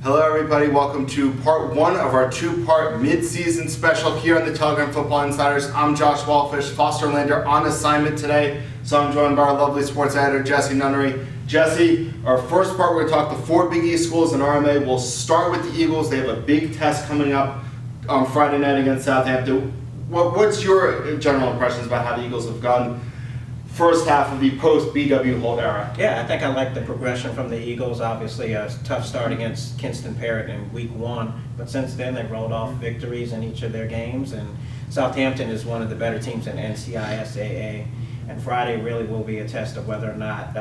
Hello everybody, welcome to part one of our two-part mid-season special here on the Telegram Football Insiders. I'm Josh Wallfish, Foster Lander on assignment today, so I'm joined by our lovely sports editor, Jesse Nunnery. Jesse, our first part, we're going to talk the four Big East schools in RMA. We'll start with the Eagles. They have a big test coming up on Friday night against Southampton. What's your general impressions about how the Eagles have gone first half of the post-BW Holt era? Yeah, I think I like the progression from the Eagles. Obviously, a tough start against Kinston Parrott in week one, but since then they've rolled off victories in each of their games, and Southampton is one of the better teams in NCISAA, and Friday really will be a test of whether or not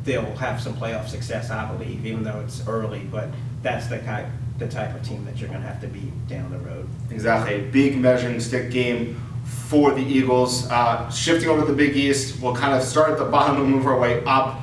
they'll have some playoff success, I believe, even though it's early, but that's the type of team that you're going to have to beat down the road. Exactly, a big measuring stick game for the Eagles. Shifting over to the Big East, we'll kind of start at the bottom and move our way up,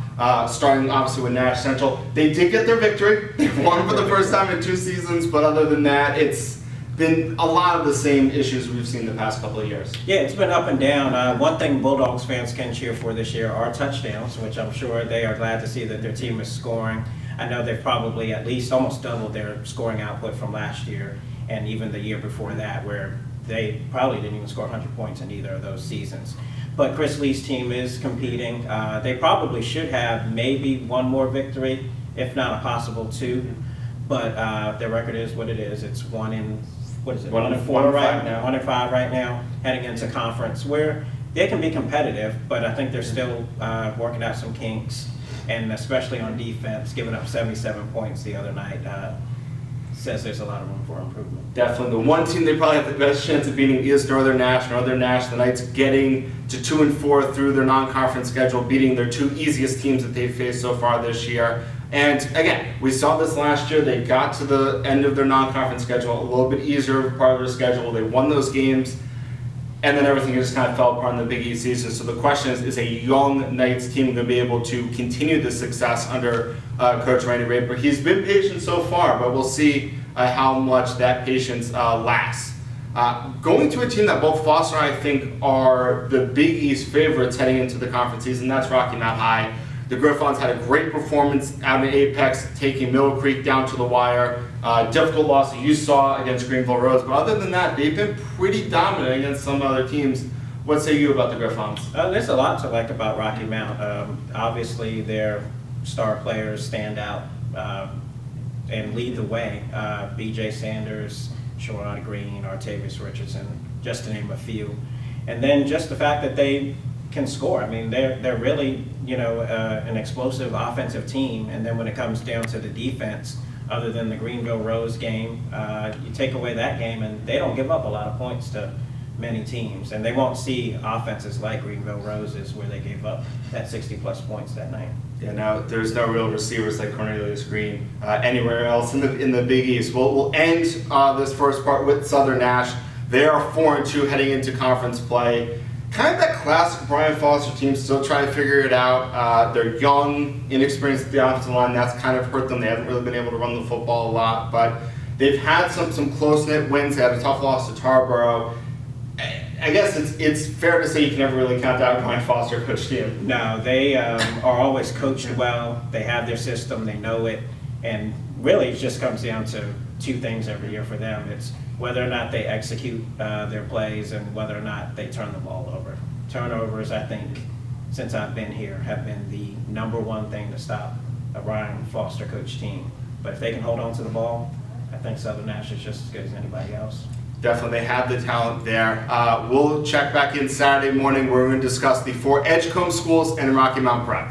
starting obviously with Nash Central. They did get their victory. They won for the first time in 2 seasons, but other than that, it's been a lot of the same issues we've seen the past couple of years. Yeah, it's been up and down. One thing Bulldogs fans can cheer for this year are touchdowns, which I'm sure they are glad to see that their team is scoring. I know they've probably at least almost doubled their scoring output from last year and even the year before that, where they probably didn't even score 100 points in either of those seasons. But Chris Lee's team is competing. They probably should have maybe one more victory, if not a possible 2. But their record is what it is. It's 1 in 4 right now. 1 in 5 right now, heading into conference where they can be competitive, but I think they're still working out some kinks, and especially on defense, giving up 77 points the other night. Says there's a lot of room for improvement. Definitely. The one team they probably have the best chance of beating is Northern Nash. Northern Nash, the Knights getting to 2 and 4 through their non-conference schedule, beating their 2 easiest teams that they've faced so far this year. And again, we saw this last year. They got to the end of their non-conference schedule, a little bit easier part of their schedule. They won those games, and then everything just kind of fell apart in the Big East season. So the question is a young Knights team going to be able to continue the success under Coach Randy Raper? He's been patient so far, but we'll see how much that patience lasts. Going to a team that both Foster and I think are the Big East favorites heading into the conference season, that's Rocky Mount High. The Griffons had a great performance out in Apex, taking Middle Creek down to the wire. Difficult loss that you saw against Greenville Rose, but other than that, they've been pretty dominant against some other teams. What say you about the Griffons? There's a lot to like about Rocky Mount. Obviously, their star players stand out and lead the way. B.J. Sanders, Sherrod Green, Artavius Richardson, just to name a few. And then just the fact that they can score. I mean, they're really, an explosive offensive team. And then when it comes down to the defense, other than the Greenville Rose game, you take away that game and they don't give up a lot of points to many teams. And they won't see offenses like Greenville Roses where they gave up that 60-plus points that night. Yeah, now there's no real receivers like Cornelius Green anywhere else in the Big East. We'll end this first part with Southern Nash. They are 4-2 heading into conference play. Kind of that classic Brian Foster team, still trying to figure it out. They're young, inexperienced at the offensive line. That's kind of hurt them. They haven't really been able to run the football a lot, but they've had some close-knit wins. They had a tough loss to Tarboro. I guess it's fair to say you can never really count out Brian Foster coach team. No, they are always coached well. They have their system. They know it. And really, it just comes down to 2 things every year for them. It's whether or not they execute their plays and whether or not they turn the ball over. Turnovers, I think, since I've been here, have been the #1 thing to stop a Brian Foster coach team. But if they can hold on to the ball, I think Southern Nash is just as good as anybody else. Definitely, they have the talent there. We'll check back in Saturday morning where we're going to discuss the 4 Edgecombe schools and Rocky Mount Prep.